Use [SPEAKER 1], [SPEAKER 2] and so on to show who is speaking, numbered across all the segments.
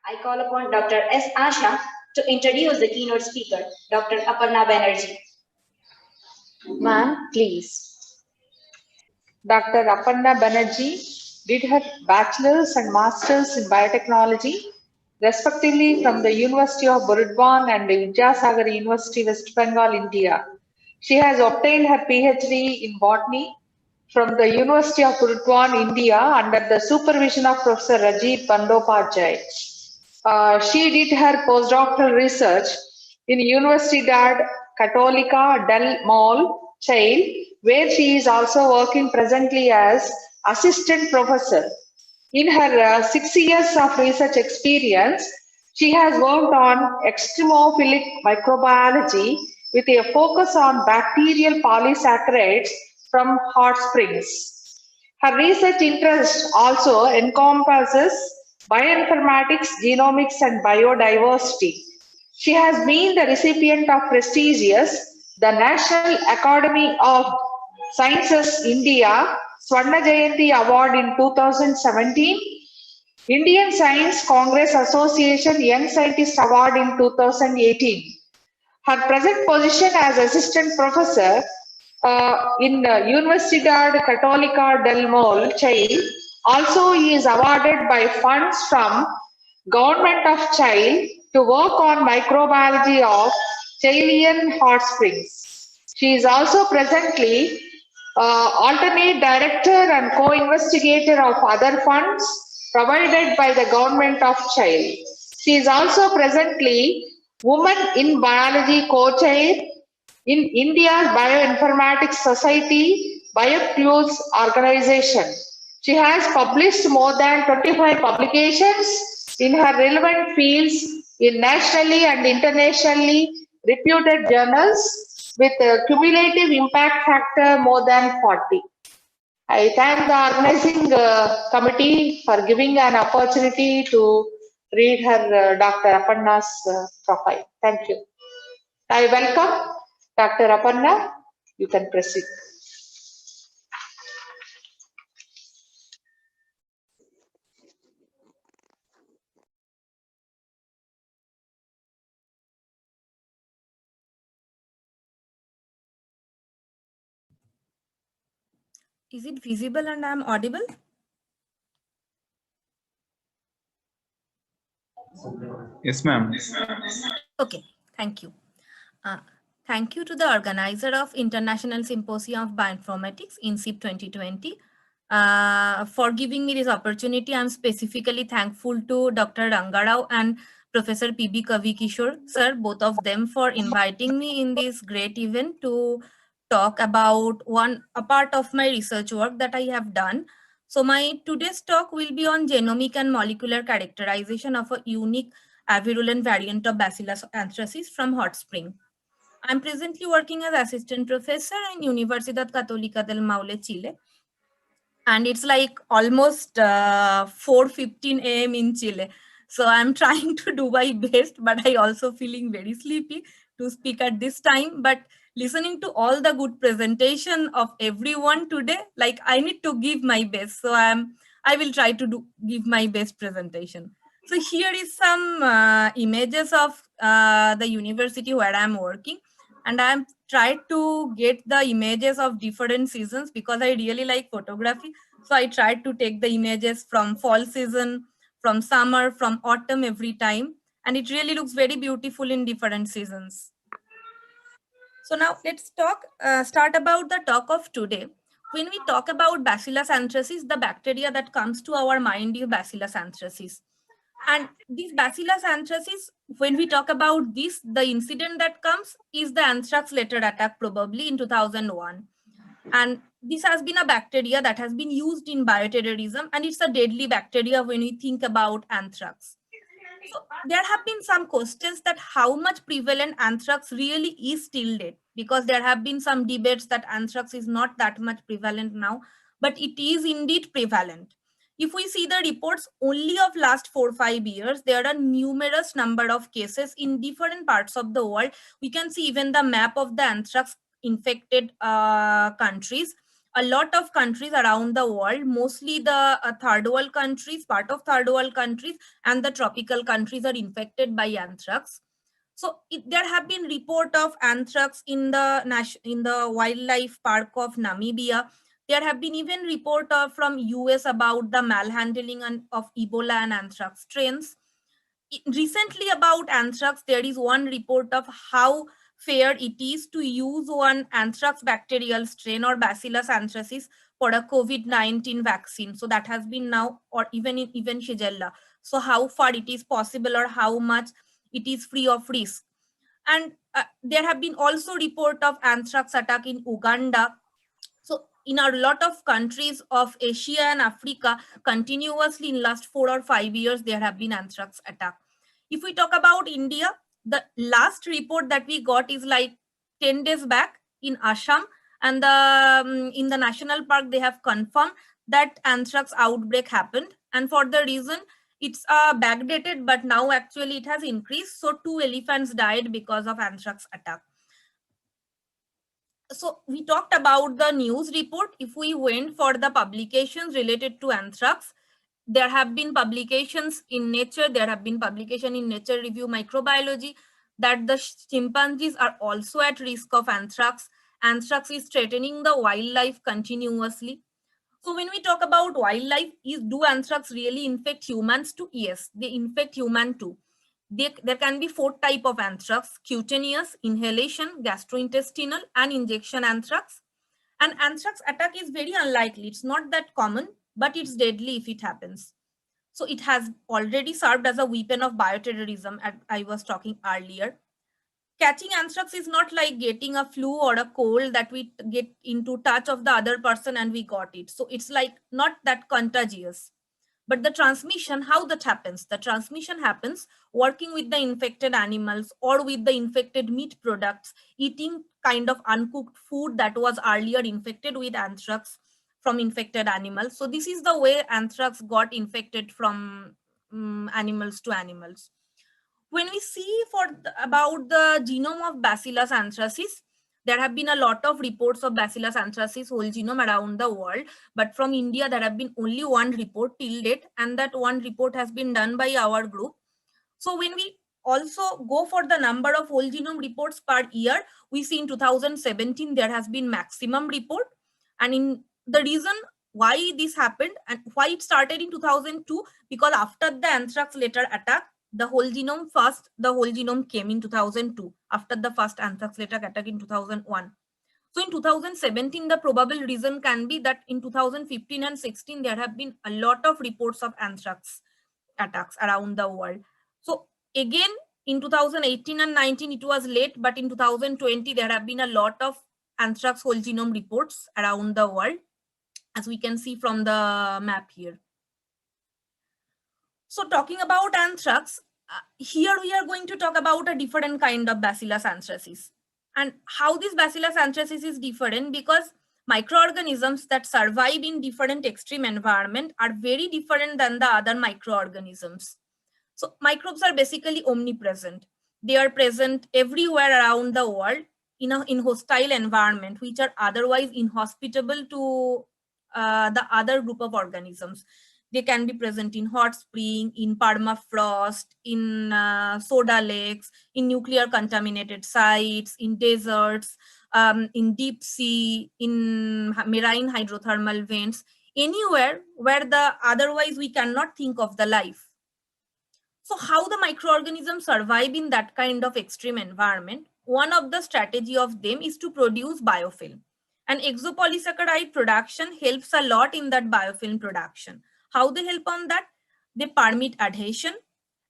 [SPEAKER 1] I call upon Dr. S. Asha to introduce the keynote speaker, Dr. Aparna Banerjee.
[SPEAKER 2] Ma'am, please. Dr. Aparna Banerjee did her bachelor's and master's in biotechnology, respectively from the University of Burdwan and Vidyasagar University, West Bengal, India. She has obtained her PhD in botany from the University of Burdwan, India, under the supervision of Professor Rajiv Bandopajay. She did her postdoctoral research in Universidad Católica del Mol, Chile, where she is also working presently as assistant professor. In her 6 years of research experience, she has worked on extremophilic microbiology with a focus on bacterial polysaccharides from hot springs. Her research interest also encompasses bioinformatics, genomics, and biodiversity. She has been the recipient of prestigious the National Academy of Sciences India Swarna Jayanti Award in 2017, Indian Science Congress Association Young Scientist Award in 2018. Her present position as assistant professor in Universidad Católica del Mol, Chile, also is awarded by funds from Government of Chile to work on microbiology of Chilean hot springs. She is also presently alternate director and co-investigator of other funds provided by the Government of Chile. She is also presently Women in Biology co-chair in India's Bioinformatics Society BioQ's organization. She has published more than 25 publications in her relevant fields in nationally and internationally reputed journals with a cumulative impact factor more than 40. I thank the organizing committee for giving an opportunity to read her Dr. Aparna's profile. Thank you. I welcome Dr. Aparna. You can proceed.
[SPEAKER 3] Is it visible and I'm audible?
[SPEAKER 4] Yes, ma'am.
[SPEAKER 3] Okay, thank you. Thank you to the organizer of International Symposium of Bioinformatics, INSIP 2020, for giving me this opportunity. I'm specifically thankful to Dr. Rangarao and Professor P.B. Kavi Kishore, sir, both of them, for inviting me in this great event to talk about a part of my research work that I have done. So my today's talk will be on genomic and molecular characterization of a unique avirulent variant of Bacillus anthracis from hot spring. I'm presently working as assistant professor in Universidad Católica del Maule, Chile. And it's like almost 4:15 a.m. in Chile. So I'm trying to do my best, but I also feeling very sleepy to speak at this time. But listening to all the good presentation of everyone today, like I need to give my best. So I will try to give my best presentation. So here is some images of the university where I'm working. And I'm tried to get the images of different seasons because I really like photography. So I tried to take the images from fall season, from summer, from autumn every time. And it really looks very beautiful in different seasons. So now let's start about the talk of today. When we talk about Bacillus anthracis, the bacteria that comes to our mind is Bacillus anthracis. And this Bacillus anthracis, when we talk about this, the incident that comes is the anthrax later attack probably in 2001. And this has been a bacteria that has been used in bioterrorism, and it's a deadly bacteria when we think about anthrax. So there have been some questions that how much prevalent anthrax really is till date, because there have been some debates that anthrax is not that much prevalent now, but it is indeed prevalent. If we see the reports only of last 4-5 years, there are numerous number of cases in different parts of the world. We can see even the map of the anthrax infected countries. a lot of countries around the world, mostly the third world countries, part of third world countries, and the tropical countries are infected by anthrax. So there have been report of anthrax in the wildlife park of Namibia. There have been even report from US about the malhandling of Ebola and anthrax strains. Recently about anthrax, there is one report of how fair it is to use one anthrax bacterial strain or Bacillus anthracis for a COVID-19 vaccine. So that has been now, or even Shigella. So how far it is possible or how much it is free of risk. And there have been also report of anthrax attack in Uganda. So in a lot of countries of Asia and Africa, continuously in last 4 or 5 years, there have been anthrax attack. If we talk about India, the last report that we got is like 10 days back in Assam, and in the national park, they have confirmed that anthrax outbreak happened. And for the reason, it's backdated, but now actually it has increased. So 2 elephants died because of anthrax attack. So we talked about the news report. If we went for the publications related to anthrax, there have been publications in Nature, there have been publication in Nature Review Microbiology that the chimpanzees are also at risk of anthrax. Anthrax is threatening the wildlife continuously. So when we talk about wildlife, do anthrax really infect humans too? Yes, they infect human too. There can be 4 types of anthrax: cutaneous, inhalation, gastrointestinal, and injection anthrax. And anthrax attack is very unlikely. It's not that common, but it's deadly if it happens. So it has already served as a weapon of bioterrorism, as I was talking earlier. Catching anthrax is not like getting a flu or a cold that we get into touch of the other person and we got it. So it's like not that contagious. But the transmission, how that happens? The transmission happens working with the infected animals or with the infected meat products, eating kind of uncooked food that was earlier infected with anthrax from infected animals. So this is the way anthrax got infected from animals to animals. When we see about the genome of Bacillus anthracis, there have been a lot of reports of Bacillus anthracis whole genome around the world, but from India there have been only one report till date, and that one report has been done by our group. So when we also go for the number of whole genome reports per year, we see in 2017 there has been maximum report, and in the reason why this happened and why it started in 2002, because after the anthrax later attack, the whole genome came in 2002 after the first anthrax later attack in 2001. So in 2017, the probable reason can be that in 2015 and 16, there have been a lot of reports of anthrax attacks around the world. So again, in 2018 and 19, it was late, but in 2020, there have been a lot of anthrax whole genome reports around the world, as we can see from the map here. So talking about anthrax, here we are going to talk about a different kind of Bacillus anthracis. And how this Bacillus anthracis is different, because microorganisms that survive in different extreme environment are very different than the other microorganisms. So microbes are basically omnipresent. They are present everywhere around the world in hostile environment, which are otherwise inhospitable to the other group of organisms. They can be present in hot spring, in permafrost, in soda lakes, in nuclear contaminated sites, in deserts, in deep sea, in marine hydrothermal vents, anywhere where the otherwise we cannot think of the life. So how the microorganisms survive in that kind of extreme environment? One of the strategy of them is to produce biofilm. And exopolysaccharide production helps a lot in that biofilm production. How they help on that? They permit adhesion.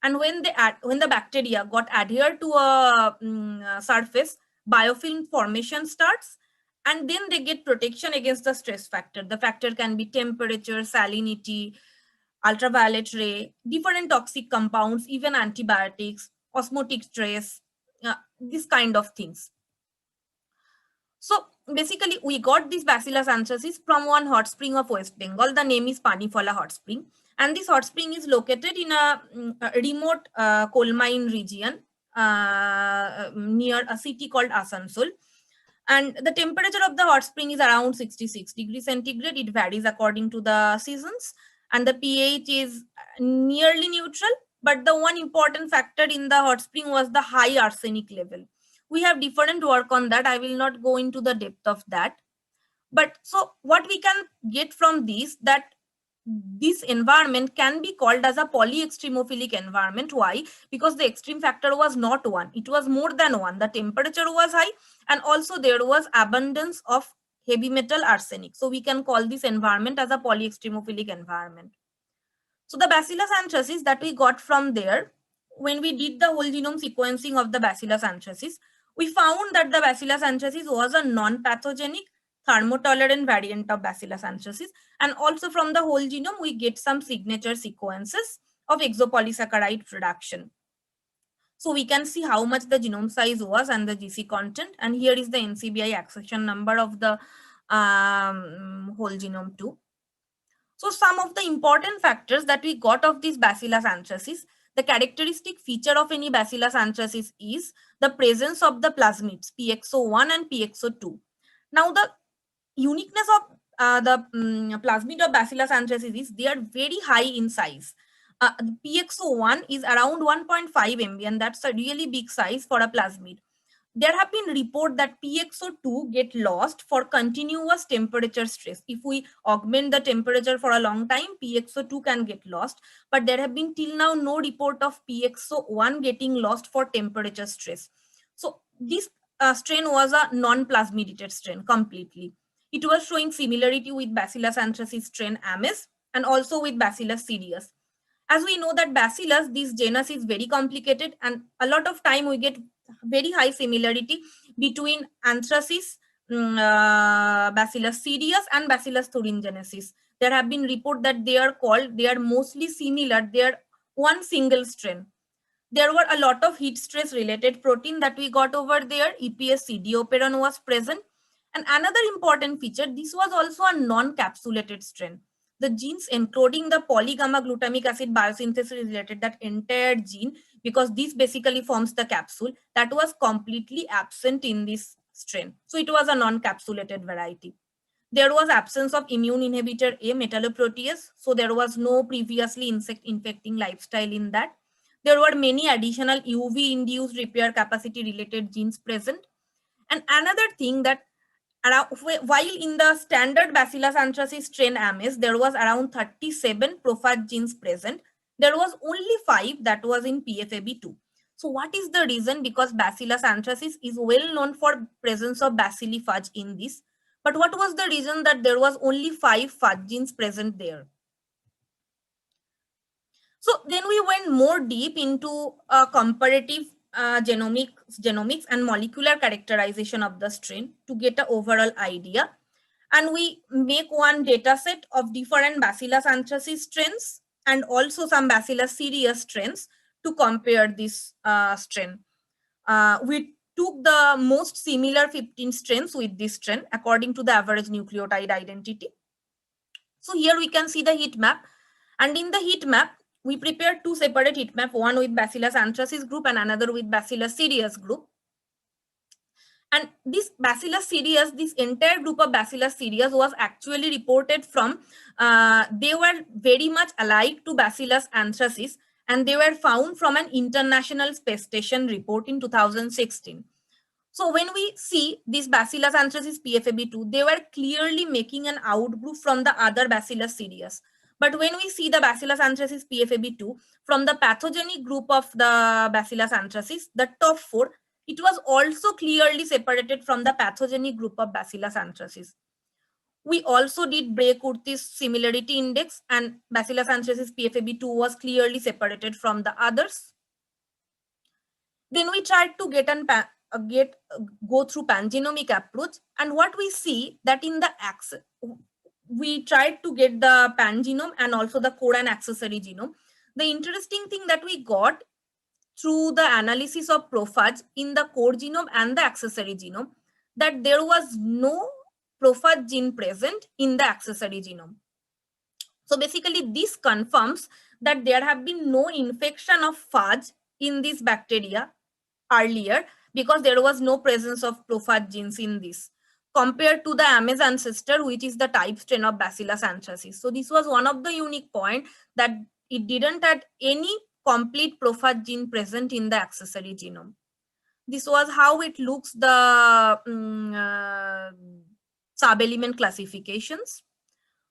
[SPEAKER 3] And when the bacteria got adhered to a surface, biofilm formation starts. And then they get protection against the stress factor. The factor can be temperature, salinity, ultraviolet ray, different toxic compounds, even antibiotics, osmotic stress, this kind of things. So basically, we got this Bacillus anthracis from one hot spring of West Bengal. The name is Paniphala Hot Spring. And this hot spring is located in a remote coal mine region near a city called Asansol. And the temperature of the hot spring is around 66 degrees centigrade. It varies according to the seasons. And the pH is nearly neutral. But the one important factor in the hot spring was the high arsenic level. We have different work on that. I will not go into the depth of that. But so what we can get from this, that this environment can be called as a polyextremophilic environment. Why? Because the extreme factor was not one, it was more than one. The temperature was high, and also there was abundance of heavy metal arsenic. So we can call this environment as a polyextremophilic environment. So the Bacillus anthracis that we got from there, when we did the whole genome sequencing of the Bacillus anthracis, we found that the Bacillus anthracis was a non-pathogenic thermotolerant variant of Bacillus anthracis. And also from the whole genome, we get some signature sequences of exopolysaccharide production. So we can see how much the genome size was and the GC content. And here is the NCBI accession number of the whole genome too. So some of the important factors that we got of this Bacillus anthracis, the characteristic feature of any Bacillus anthracis is the presence of the plasmids PXO1 and PXO2. Now the uniqueness of the plasmid of Bacillus anthracis is they are very high in size. The PXO1 is around 1.5 MB, and that's a really big size for a plasmid. There have been reports that PXO2 get lost for continuous temperature stress. If we augment the temperature for a long time, PXO2 can get lost, but there have been till now no report of PXO1 getting lost for temperature stress. So this strain was a non-plasmidated strain completely. It was showing similarity with Bacillus anthracis strain Ames and also with Bacillus cereus. As we know that Bacillus, this genus is very complicated, and a lot of time we get very high similarity between anthracis, Bacillus cereus and Bacillus thuringiensis. There have been reports that they are mostly similar. They are one single strain. There were a lot of heat stress related protein that we got over there. EPS CD-operon was present. And another important feature, this was also a non-capsulated strain. The genes encoding the polygamma glutamic acid biosynthesis related, that entire gene, because this basically forms the capsule, that was completely absent in this strain. So it was a non-capsulated variety. There was absence of immune inhibitor A metalloprotease. So there was no previously insect infecting lifestyle in that. There were many additional UV-induced repair capacity related genes present. And another thing that while in the standard Bacillus anthracis strain Ames, there was around 37 prophage genes present, there was only 5 that was in PFAB2. So what is the reason? Because Bacillus anthracis is well known for presence of bacilliphage in this. But what was the reason that there was only 5 phage genes present there? So then we went more deep into a comparative genomics and molecular characterization of the strain to get an overall idea. And we make one data set of different Bacillus anthracis strains and also some Bacillus cereus strains to compare this strain. We took the most similar 15 strains with this strain according to the average nucleotide identity. So here we can see the heat map. And in the heat map, we prepared 2 separate heat map, one with Bacillus anthracis group and another with Bacillus cereus group. And this Bacillus cereus, this entire group of Bacillus cereus was actually reported from, they were very much alike to Bacillus anthracis, and they were found from an International Space Station report in 2016. So when we see this Bacillus anthracis PFAB2, they were clearly making an outgroup from the other Bacillus cereus. But when we see the Bacillus anthracis PFAB2 from the pathogenic group of the Bacillus anthracis, the top 4, it was also clearly separated from the pathogenic group of Bacillus anthracis. We also did Bray-Curtis similarity index, and Bacillus anthracis PFAB2 was clearly separated from the others. Then we tried to go through pangenomic approach, and what we see that in the we tried to get the pangenome and also the core and accessory genome. The interesting thing that we got through the analysis of prophage in the core genome and the accessory genome, that there was no prophage gene present in the accessory genome. So basically this confirms that there have been no infection of phage in this bacteria earlier, because there was no presence of prophage genes in this, compared to the Ames ancestor, which is the type strain of Bacillus anthracis. So this was one of the unique point, that it didn't have any complete prophage gene present in the accessory genome. This was how it looks, the sub-element classifications.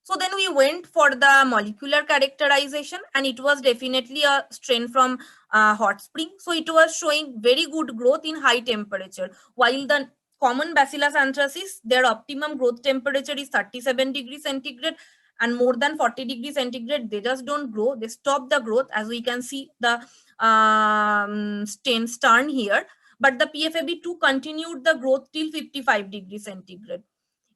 [SPEAKER 3] So then we went for the molecular characterization, and it was definitely a strain from hot spring. So it was showing very good growth in high temperature, while the common Bacillus anthracis, their optimum growth temperature is 37 degrees centigrade, and more than 40 degrees centigrade, they just don't grow, they stop the growth, as we can see the strain stern here. But the PFAB2 continued the growth till 55 degrees centigrade.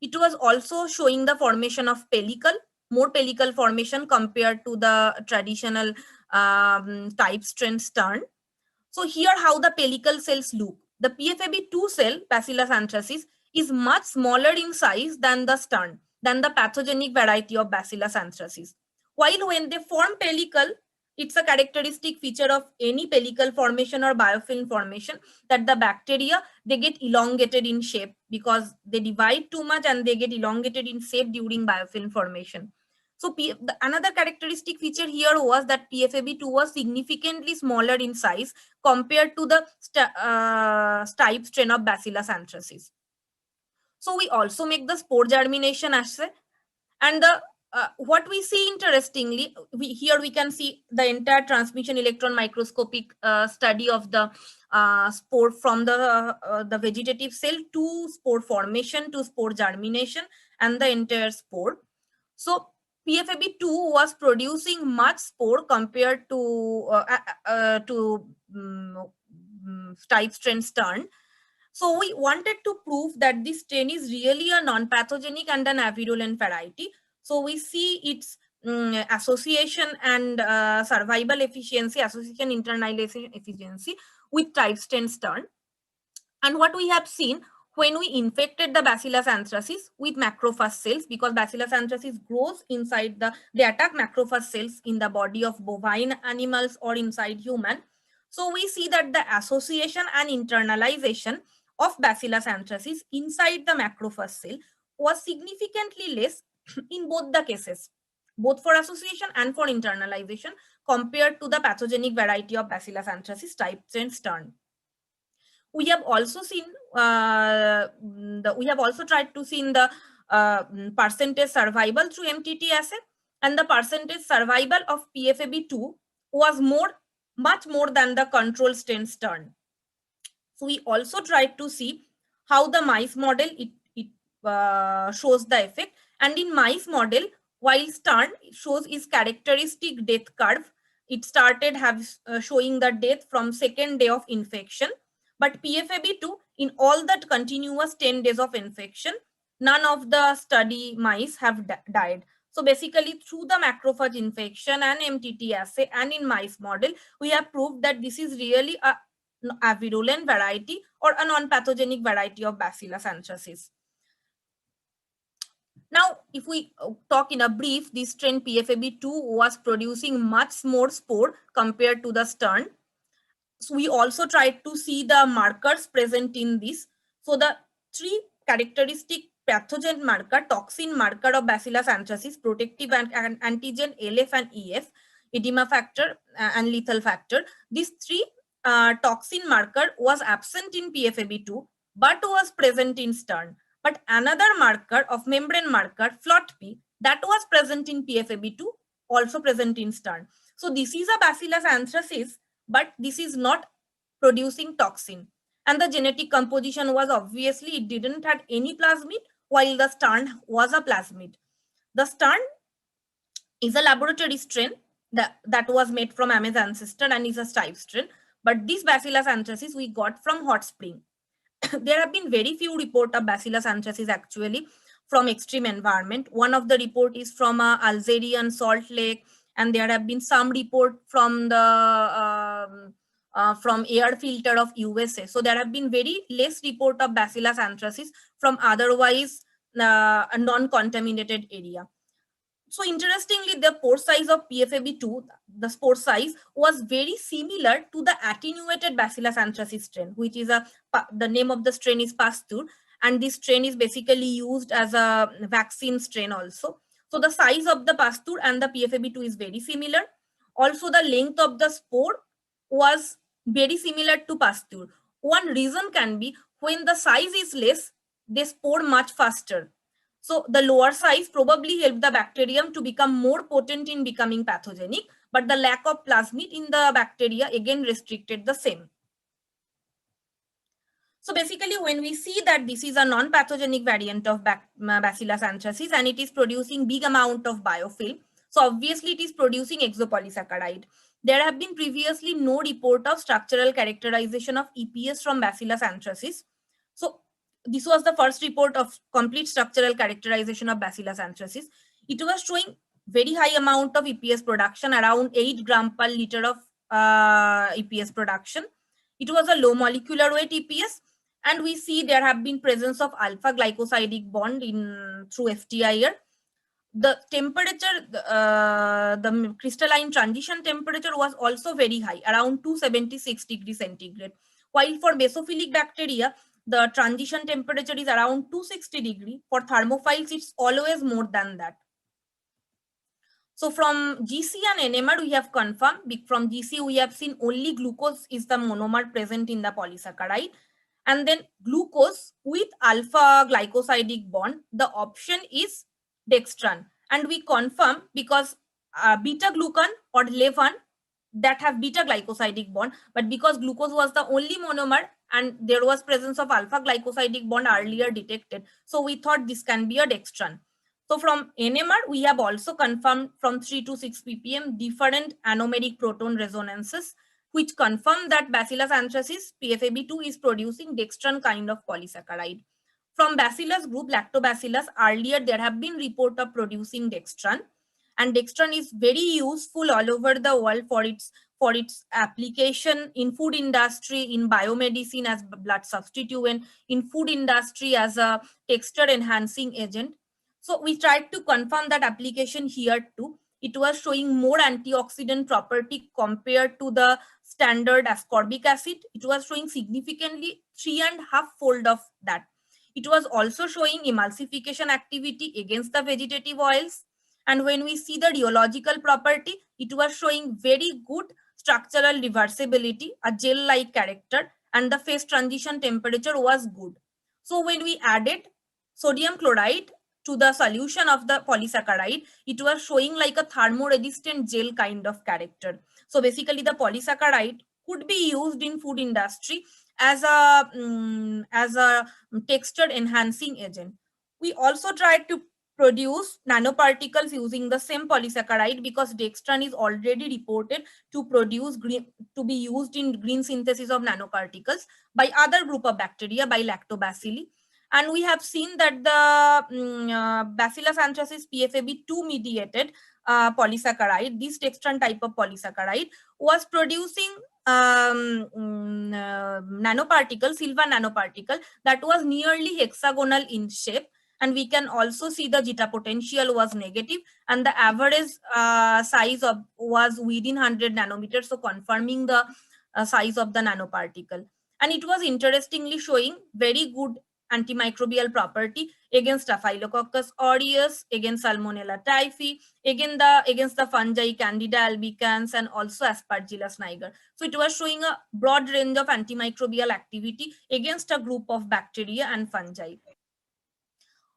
[SPEAKER 3] It was also showing the formation of pellicle, more pellicle formation compared to the traditional type strain stern. So here how the pellicle cells look. The PFAB2 cell, Bacillus anthracis, is much smaller in size than the stern, than the pathogenic variety of Bacillus anthracis. While when they form pellicle, it's a characteristic feature of any pellicle formation or biofilm formation that the bacteria, they get elongated in shape because they divide too much and they get elongated in shape during biofilm formation. So another characteristic feature here was that PFAB2 was significantly smaller in size compared to the type strain of Bacillus anthracis. So we also make the spore germination assay, and the what we see interestingly, here we can see the entire transmission electron microscopic study of the spore from the vegetative cell to spore formation to spore germination and the entire spore. So PFAB2 was producing much spore compared to type strain stern. So we wanted to prove that this strain is really a non-pathogenic and an avirulent variety. So we see its association and survival efficiency, association internalization efficiency with type strain stern. And what we have seen, when we infected the Bacillus anthracis with macrophage cells, because Bacillus anthracis grows inside they attack macrophage cells in the body of bovine animals or inside human. So we see that the association and internalization of Bacillus anthracis inside the macrophage cell was significantly less in both the cases, both for association and for internalization, compared to the pathogenic variety of Bacillus anthracis type strain stern. We have also seen we have also tried to see in the percentage survival through MTT assay, and the percentage survival of PFAB2 was much more than the control strain stern. So we also tried to see how the mice model shows the effect, and in mice model, while stern shows its characteristic death curve, it started showing the death from second day of infection. But PFAB2, in all that continuous 10 days of infection, none of the study mice have died. So basically, through the macrophage infection and MTT assay and in mice model, we have proved that this is really a virulent variety or a non-pathogenic variety of Bacillus anthracis. Now, if we talk in a brief, this strain PFAB2 was producing much more spore compared to the stern. So we also tried to see the markers present in this. So the three characteristic pathogen marker, toxin marker of Bacillus anthracis, protective and antigen LF and EF, edema factor and lethal factor. These three toxin marker was absent in PFAB2, but was present in stern. But another marker of membrane marker, FLOTP, that was present in PFAB2, also present in stern. So this is a Bacillus anthracis, but this is not producing toxin. And the genetic composition was obviously, it didn't have any plasmid, while the stern was a plasmid. The stern is a laboratory strain that was made from Ames ancestor and is a type strain. But this Bacillus anthracis we got from hot spring. There have been very few reports of Bacillus anthracis actually from extreme environment. One of the report is from Algerian salt lake, and there have been some report from the from air filter of USA. So there have been very less report of Bacillus anthracis from otherwise a non-contaminated area. So interestingly, the pore size of PFAB2, the spore size, was very similar to the attenuated Bacillus anthracis strain, which is the name of the strain is Pasteur, and this strain is basically used as a vaccine strain also. So the size of the Pasteur and the PFAB2 is very similar. Also, the length of the spore was very similar to Pasteur. One reason can be when the size is less, they spore much faster. So the lower size probably helped the bacterium to become more potent in becoming pathogenic, but the lack of plasmid in the bacteria again restricted the same. So basically, when we see that this is a non-pathogenic variant of Bacillus anthracis and it is producing big amount of biofilm, so obviously it is producing exopolysaccharide. There have been previously no report of structural characterization of EPS from Bacillus anthracis. So this was the first report of complete structural characterization of Bacillus anthracis. It was showing very high amount of EPS production, around 8 gram per liter of EPS production. It was a low molecular weight EPS, and we see there have been presence of alpha glycosidic bond in through FTIR. The temperature, the crystalline transition temperature was also very high, around 276 degrees centigrade. While for basophilic bacteria, the transition temperature is around 260 degrees. For thermophiles, it's always more than that. So from GC and NMR, we have confirmed. From GC, we have seen only glucose is the monomer present in the polysaccharide. And then glucose with alpha glycosidic bond, the option is dextran. And we confirm because beta glucan or levan that have beta glycosidic bond, but because glucose was the only monomer and there was presence of alpha glycosidic bond earlier detected, so we thought this can be a dextran. So from NMR, we have also confirmed from 3 to 6 ppm different anomeric proton resonances, which confirm that Bacillus anthracis PFAB2 is producing dextran kind of polysaccharide. From Bacillus group, Lactobacillus, earlier there have been report of producing dextran, and dextran is very useful all over the world for its application in food industry, in biomedicine as blood substituent, in food industry as a texture enhancing agent. So we tried to confirm that application here too. It was showing more antioxidant property compared to the standard ascorbic acid. It was showing significantly 3.5-fold of that. It was also showing emulsification activity against the vegetative oils. And when we see the rheological property, it was showing very good structural reversibility, a gel-like character, and the phase transition temperature was good. So when we added sodium chloride to the solution of the polysaccharide, it was showing like a thermoresistant gel kind of character. So basically the polysaccharide could be used in food industry as a texture enhancing agent. We also tried to produce nanoparticles using the same polysaccharide because dextran is already reported to be used in green synthesis of nanoparticles by other group of bacteria, by Lactobacilli. And we have seen that the Bacillus anthracis PFAB2 mediated polysaccharide, this dextran type of polysaccharide, was producing nanoparticle, silver nanoparticle that was nearly hexagonal in shape. And we can also see the zeta potential was negative and the average size was within 100 nanometers, so confirming the size of the nanoparticle. And it was interestingly showing very good antimicrobial property against Staphylococcus aureus, against Salmonella typhi, against the fungi Candida albicans, and also Aspergillus niger. So it was showing a broad range of antimicrobial activity against a group of bacteria and fungi.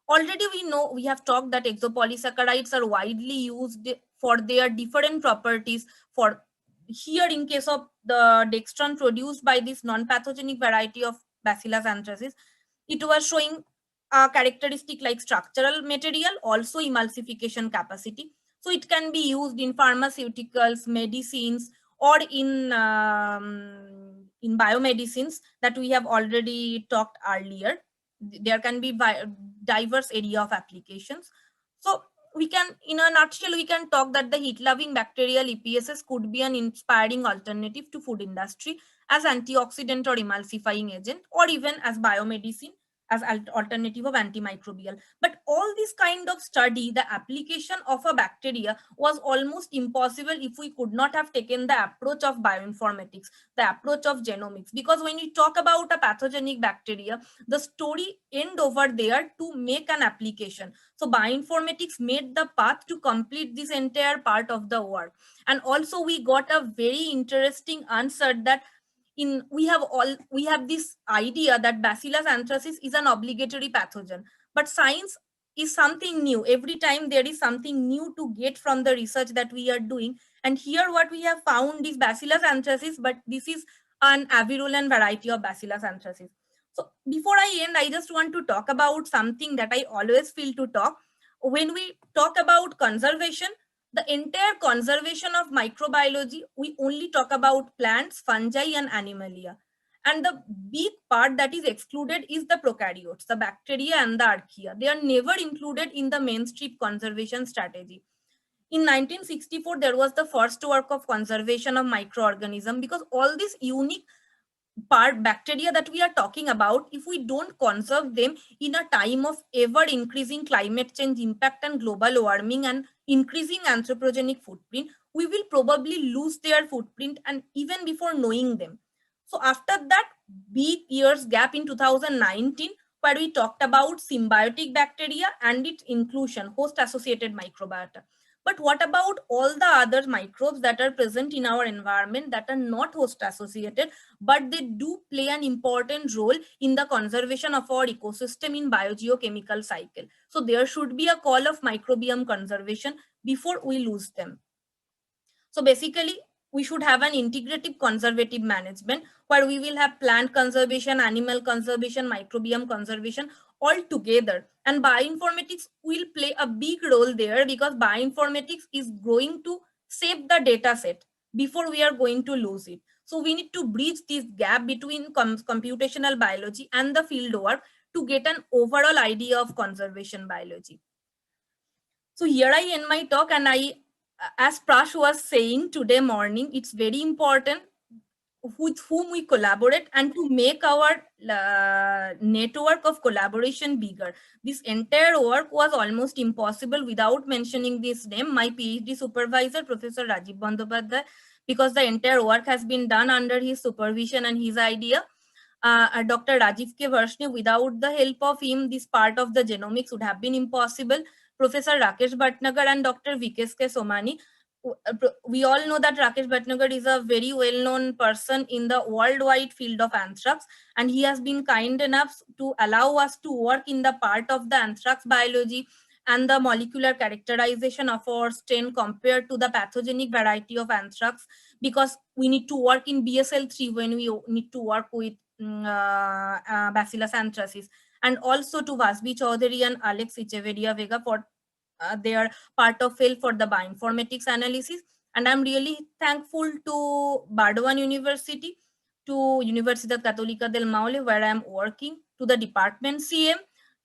[SPEAKER 3] Already we have talked that exopolysaccharides are widely used for their different properties. For here, in case of the dextran produced by this non-pathogenic variety of Bacillus anthracis, it was showing a characteristic like structural material, also emulsification capacity. So it can be used in pharmaceuticals, medicines, or in biomedicines that we have already talked earlier. There can be diverse area of applications. So we can, in a nutshell, we can talk that the heat-loving bacterial EPSs could be an inspiring alternative to food industry as antioxidant or emulsifying agent, or even as biomedicine as alternative of antimicrobial. But all this kind of study, the application of a bacteria was almost impossible if we could not have taken the approach of bioinformatics, the approach of genomics. Because when we talk about a pathogenic bacteria, the story end over there to make an application. So bioinformatics made the path to complete this entire part of the work. And also we got a very interesting answer that we have this idea that Bacillus anthracis is an obligatory pathogen, but science is something new. Every time there is something new to get from the research that we are doing. And here what we have found is Bacillus anthracis, but this is an avirulent variety of Bacillus anthracis. So before I end, I just want to talk about something that I always feel to talk. When we talk about conservation, the entire conservation of microbiology, we only talk about plants, fungi, and animalia. And the big part that is excluded is the prokaryotes, the bacteria and the archaea. They are never included in the mainstream conservation strategy. In 1964, there was the first work of conservation of microorganism, because all these unique bacteria that we are talking about, if we don't conserve them in a time of ever increasing climate change impact and global warming and increasing anthropogenic footprint, we will probably lose their footprint, and even before knowing them. So after that big years gap in 2019, where we talked about symbiotic bacteria and its inclusion, host associated microbiota. But what about all the other microbes that are present in our environment that are not host associated, but they do play an important role in the conservation of our ecosystem in biogeochemical cycle? So there should be a call of microbiome conservation before we lose them. So basically, we should have an integrative conservative management where we will have plant conservation, animal conservation, microbiome conservation all together. And bioinformatics will play a big role there, because bioinformatics is going to save the data set before we are going to lose it. So we need to bridge this gap between computational biology and the field work to get an overall idea of conservation biology. So here I end my talk, and as Prash was saying today morning, it's very important with whom we collaborate and to make our network of collaboration bigger. This entire work was almost impossible without mentioning this name, my PhD supervisor, Professor Rajiv Bandyopadhyay, because the entire work has been done under his supervision and his idea. Dr. Rajiv K. Varshney, without the help of him, this part of the genomics would have been impossible. Professor Rakesh Bhatnagar and Dr. Vikesh K. Somani. We all know that Rakesh Bhatnagar is a very well-known person in the worldwide field of anthrax, and he has been kind enough to allow us to work in the part of the anthrax biology and the molecular characterization of our strain compared to the pathogenic variety of anthrax, because we need to work in BSL-3 when we need to work with Bacillus anthracis. And also to Vasbi Chaudhary and Alex Echeverria Vega for their part of field for the bioinformatics analysis. And I'm really thankful to Bardwan University, to Universidad Católica del Maule, where I'm working, to the department CM,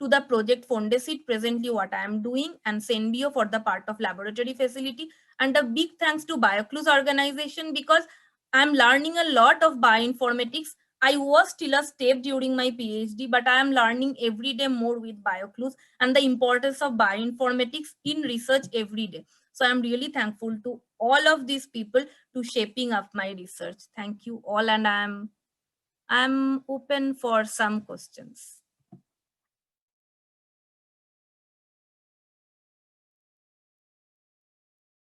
[SPEAKER 3] to the project Fondesit, presently what I am doing, and Senbio for the part of laboratory facility. And a big thanks to BioClues organization, because I'm learning a lot of bioinformatics. I was still a step during my PhD, but I am learning every day more with BioClues and the importance of bioinformatics in research every day. So I'm really thankful to all of these people to shaping up my research. Thank you all, and I'm open for some questions.